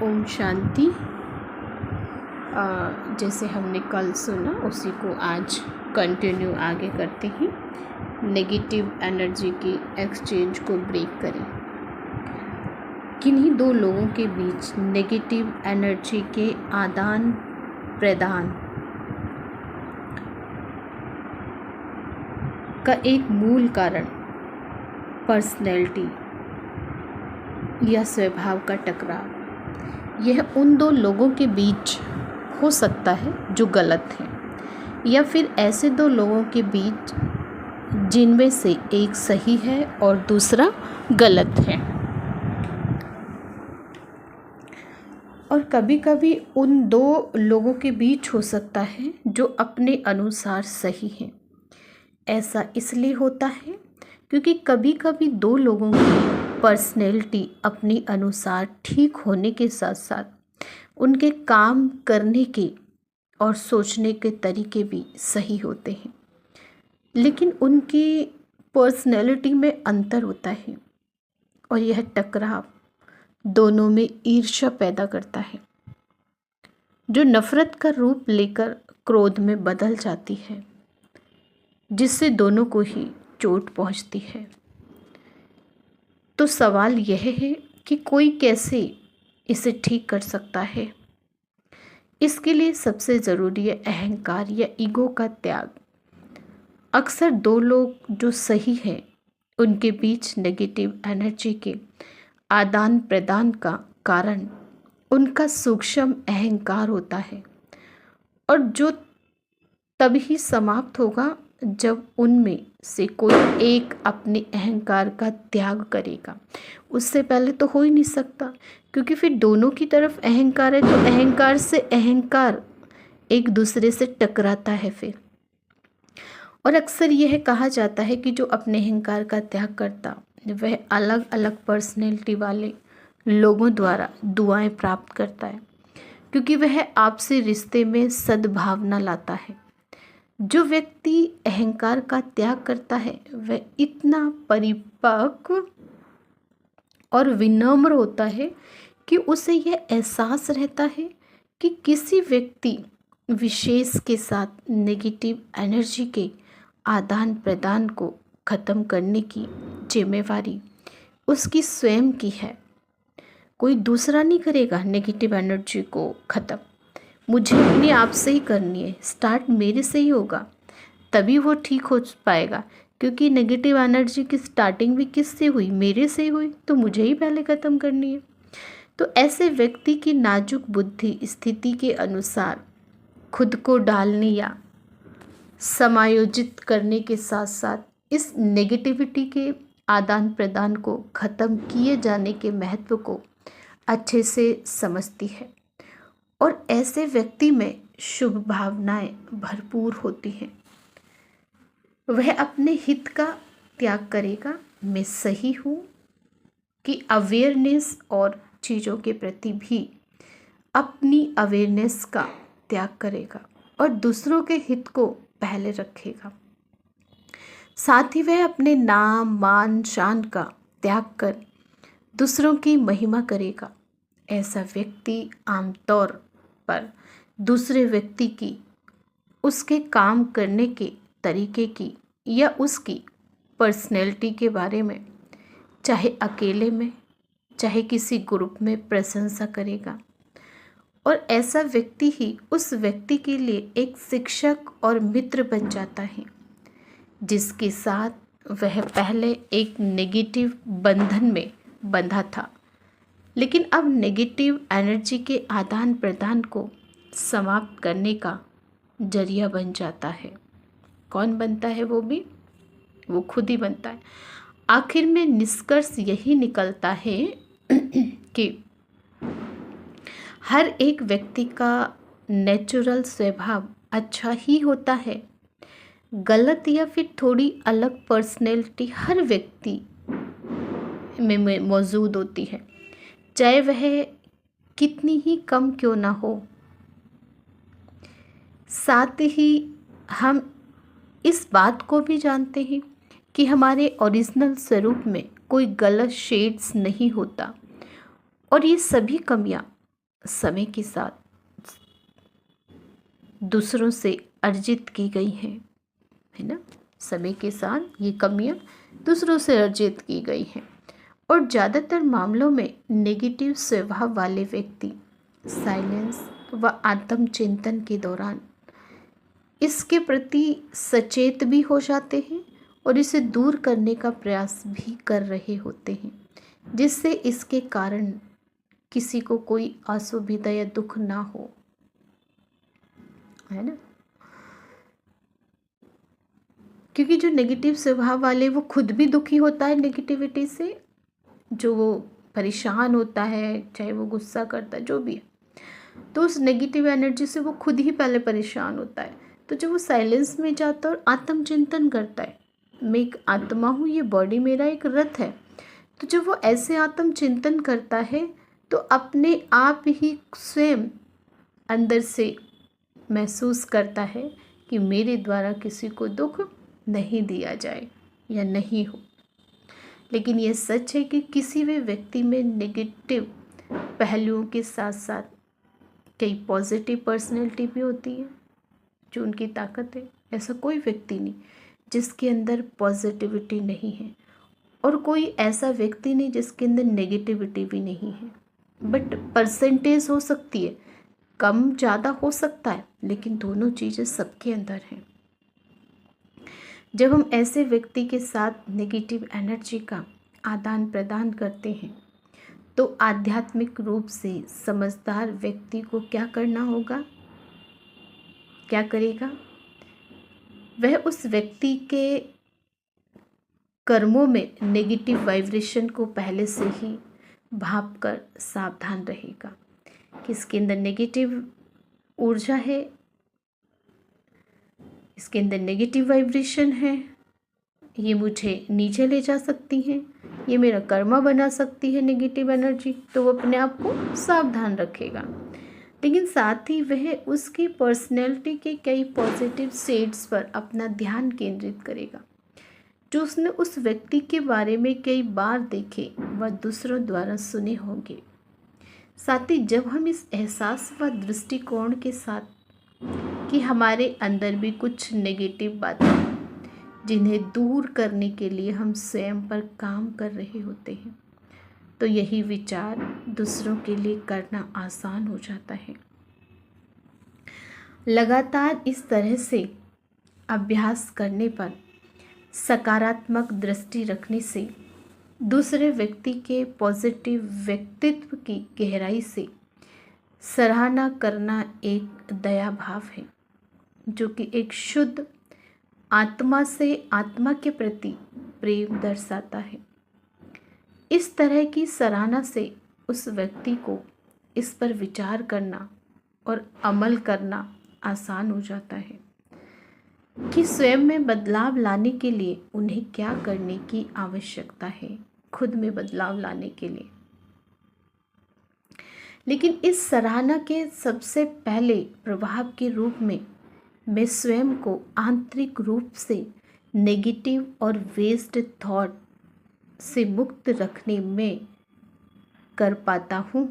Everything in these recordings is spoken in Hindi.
ओम शांति। जैसे हमने कल सुना उसी को आज कंटिन्यू आगे करते हैं। नेगेटिव एनर्जी की एक्सचेंज को ब्रेक करें। किन्हीं दो लोगों के बीच नेगेटिव एनर्जी के आदान प्रदान का एक मूल कारण पर्सनैलिटी या स्वभाव का टकराव। यह उन दो लोगों के बीच हो सकता है जो गलत हैं, या फिर ऐसे दो लोगों के बीच जिनमें से एक सही है और दूसरा गलत है। और कभी कभी उन दो लोगों के बीच हो सकता है जो अपने अनुसार सही हैं। ऐसा इसलिए होता है क्योंकि कभी कभी दो लोगों की पर्सनैलिटी अपने अनुसार ठीक होने के साथ साथ उनके काम करने के और सोचने के तरीके भी सही होते हैं, लेकिन उनकी पर्सनैलिटी में अंतर होता है और यह टकराव दोनों में ईर्ष्या पैदा करता है, जो नफरत का रूप लेकर क्रोध में बदल जाती है, जिससे दोनों को ही चोट पहुंचती है। तो सवाल यह है कि कोई कैसे इसे ठीक कर सकता है। इसके लिए सबसे ज़रूरी है अहंकार या ईगो का त्याग। अक्सर दो लोग जो सही हैं उनके बीच नेगेटिव एनर्जी के आदान प्रदान का कारण उनका सूक्ष्म अहंकार होता है, और जो तभी समाप्त होगा जब उनमें से कोई एक अपने अहंकार का त्याग करेगा। उससे पहले तो हो ही नहीं सकता, क्योंकि फिर दोनों की तरफ अहंकार है तो अहंकार से अहंकार एक दूसरे से टकराता है फिर। और अक्सर यह कहा जाता है कि जो अपने अहंकार का त्याग करता वह अलग अलग पर्सनैलिटी वाले लोगों द्वारा दुआएं प्राप्त करता है, क्योंकि वह आपसी रिश्ते में सद्भावना लाता है। जो व्यक्ति अहंकार का त्याग करता है वह इतना परिपक्व और विनम्र होता है कि उसे यह एहसास रहता है कि किसी व्यक्ति विशेष के साथ नेगेटिव एनर्जी के आदान प्रदान को ख़त्म करने की जिम्मेवारी उसकी स्वयं की है। कोई दूसरा नहीं करेगा नेगेटिव एनर्जी को ख़त्म, मुझे अपने आप से ही करनी है। स्टार्ट मेरे से ही होगा, तभी वो ठीक हो पाएगा, क्योंकि नेगेटिव एनर्जी की स्टार्टिंग भी किससे हुई? मेरे से हुई, तो मुझे ही पहले ख़त्म करनी है। तो ऐसे व्यक्ति की नाजुक बुद्धि स्थिति के अनुसार खुद को डालने या समायोजित करने के साथ साथ इस नेगेटिविटी के आदान प्रदान को ख़त्म किए जाने के महत्व को अच्छे से समझती है, और ऐसे व्यक्ति में शुभ भावनाएं भरपूर होती हैं। वह अपने हित का त्याग करेगा, मैं सही हूँ कि अवेयरनेस, और चीज़ों के प्रति भी अपनी अवेयरनेस का त्याग करेगा और दूसरों के हित को पहले रखेगा। साथ ही वह अपने नाम मान शान का त्याग कर दूसरों की महिमा करेगा। ऐसा व्यक्ति आमतौर पर दूसरे व्यक्ति की उसके काम करने के तरीके की या उसकी पर्सनैलिटी के बारे में, चाहे अकेले में चाहे किसी ग्रुप में, प्रशंसा करेगा। और ऐसा व्यक्ति ही उस व्यक्ति के लिए एक शिक्षक और मित्र बन जाता है, जिसके साथ वह पहले एक नेगेटिव बंधन में बंधा था, लेकिन अब नेगेटिव एनर्जी के आदान प्रदान को समाप्त करने का जरिया बन जाता है। कौन बनता है? वो भी वो खुद ही बनता है। आखिर में निष्कर्ष यही निकलता है कि हर एक व्यक्ति का नेचुरल स्वभाव अच्छा ही होता है। गलत या फिर थोड़ी अलग पर्सनैलिटी हर व्यक्ति में मौजूद होती है, चाहे वह कितनी ही कम क्यों ना हो। साथ ही हम इस बात को भी जानते हैं कि हमारे ओरिजिनल स्वरूप में कोई गलत शेड्स नहीं होता, और ये सभी कमियां समय के साथ दूसरों से अर्जित की गई हैं, है ना। समय के साथ ये कमियां दूसरों से अर्जित की गई हैं। और ज़्यादातर मामलों में नेगेटिव स्वभाव वाले व्यक्ति साइलेंस व आत्मचिंतन के दौरान इसके प्रति सचेत भी हो जाते हैं और इसे दूर करने का प्रयास भी कर रहे होते हैं, जिससे इसके कारण किसी को कोई असुविधा या दुख ना हो, है ना। क्योंकि जो नेगेटिव स्वभाव वाले वो खुद भी दुखी होता है नेगेटिविटी से, जो वो परेशान होता है, चाहे वो गुस्सा करता है, जो भी है, तो उस नेगेटिव एनर्जी से वो खुद ही पहले परेशान होता है। तो जब वो साइलेंस में जाता है और आत्मचिंतन करता है, मैं एक आत्मा हूँ, ये बॉडी मेरा एक रथ है, तो जब वो ऐसे आत्मचिंतन करता है तो अपने आप ही स्वयं अंदर से महसूस करता है कि मेरे द्वारा किसी को दुख नहीं दिया जाए या नहीं हो। लेकिन ये सच है कि किसी भी व्यक्ति में नेगेटिव पहलुओं के साथ साथ कई पॉजिटिव पर्सनैलिटी भी होती है जो उनकी ताकत है। ऐसा कोई व्यक्ति नहीं जिसके अंदर पॉजिटिविटी नहीं है, और कोई ऐसा व्यक्ति नहीं जिसके अंदर नेगेटिविटी भी नहीं है। बट परसेंटेज हो सकती है, कम ज़्यादा हो सकता है, लेकिन दोनों चीज़ें सबके अंदर हैं। जब हम ऐसे व्यक्ति के साथ नेगेटिव एनर्जी का आदान प्रदान करते हैं तो आध्यात्मिक रूप से समझदार व्यक्ति को क्या करना होगा, क्या करेगा? वह उस व्यक्ति के कर्मों में नेगेटिव वाइब्रेशन को पहले से ही भाप कर सावधान रहेगा कि इसके अंदर नेगेटिव ऊर्जा है, इसके अंदर नेगेटिव वाइब्रेशन है, ये मुझे नीचे ले जा सकती हैं, ये मेरा कर्मा बना सकती है नेगेटिव एनर्जी, तो वो अपने आप को सावधान रखेगा। लेकिन साथ ही वह उसकी पर्सनैलिटी के कई पॉजिटिव शेड्स पर अपना ध्यान केंद्रित करेगा जो उसने उस व्यक्ति के बारे में कई बार देखे व दूसरों द्वारा सुने होंगे। साथ ही जब हम इस एहसास व दृष्टिकोण के साथ कि हमारे अंदर भी कुछ नेगेटिव बातें जिन्हें दूर करने के लिए हम स्वयं पर काम कर रहे होते हैं, तो यही विचार दूसरों के लिए करना आसान हो जाता है। लगातार इस तरह से अभ्यास करने पर सकारात्मक दृष्टि रखने से दूसरे व्यक्ति के पॉजिटिव व्यक्तित्व की गहराई से सराहना करना एक दया भाव है जो कि एक शुद्ध आत्मा से आत्मा के प्रति प्रेम दर्शाता है। इस तरह की सराहना से उस व्यक्ति को इस पर विचार करना और अमल करना आसान हो जाता है कि स्वयं में बदलाव लाने के लिए उन्हें क्या करने की आवश्यकता है, खुद में बदलाव लाने के लिए। लेकिन इस सराहना के सबसे पहले प्रभाव के रूप में मैं स्वयं को आंतरिक रूप से नेगेटिव और वेस्ट थॉट से मुक्त रखने में कर पाता हूँ,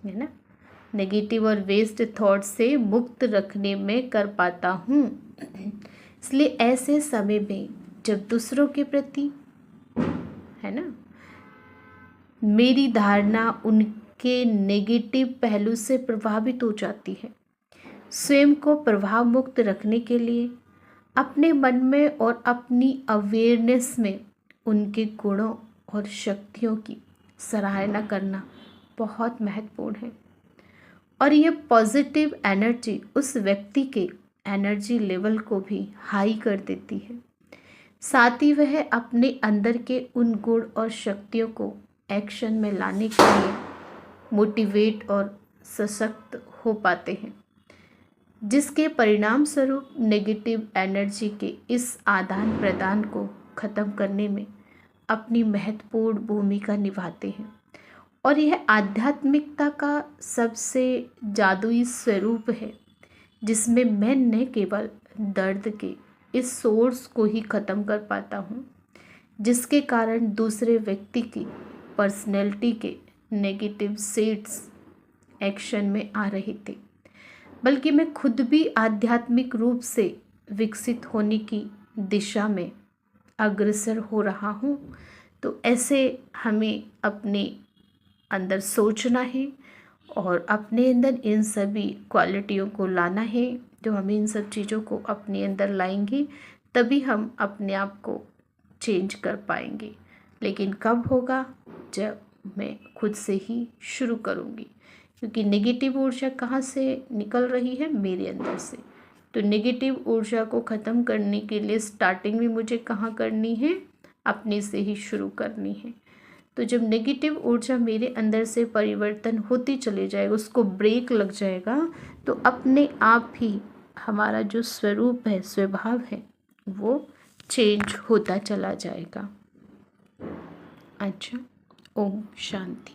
है ना। नेगेटिव और वेस्ट थॉट से मुक्त रखने में कर पाता हूँ। इसलिए ऐसे समय में जब दूसरों के प्रति, है ना, मेरी धारणा उनके नेगेटिव पहलू से प्रभावित हो जाती है, स्वयं को प्रभाव मुक्त रखने के लिए अपने मन में और अपनी अवेयरनेस में उनके गुणों और शक्तियों की सराहना करना बहुत महत्वपूर्ण है। और यह पॉजिटिव एनर्जी उस व्यक्ति के एनर्जी लेवल को भी हाई कर देती है। साथ ही वह अपने अंदर के उन गुण और शक्तियों को एक्शन में लाने के लिए मोटिवेट और सशक्त हो पाते हैं, जिसके परिणाम स्वरूप नेगेटिव एनर्जी के इस आदान प्रदान को ख़त्म करने में अपनी महत्वपूर्ण भूमिका निभाते हैं। और यह आध्यात्मिकता का सबसे जादुई स्वरूप है जिसमें मैं न केवल दर्द के इस सोर्स को ही ख़त्म कर पाता हूँ, जिसके कारण दूसरे व्यक्ति की पर्सनैलिटी के नेगेटिव सीड्स एक्शन में आ रहे थे, बल्कि मैं खुद भी आध्यात्मिक रूप से विकसित होने की दिशा में अग्रसर हो रहा हूँ। तो ऐसे हमें अपने अंदर सोचना है और अपने अंदर इन सभी क्वालिटियों को लाना है। जो हम इन सब चीज़ों को अपने अंदर लाएंगे तभी हम अपने आप को चेंज कर पाएंगे। लेकिन कब होगा? जब मैं खुद से ही शुरू करूँगी, क्योंकि नेगेटिव ऊर्जा कहाँ से निकल रही है? मेरे अंदर से। तो नेगेटिव ऊर्जा को ख़त्म करने के लिए स्टार्टिंग में मुझे कहाँ करनी है? अपने से ही शुरू करनी है। तो जब नेगेटिव ऊर्जा मेरे अंदर से परिवर्तन होती चले जाएगा, उसको ब्रेक लग जाएगा, तो अपने आप ही हमारा जो स्वरूप है, स्वभाव है, वो चेंज होता चला जाएगा। अच्छा, ओम शांति।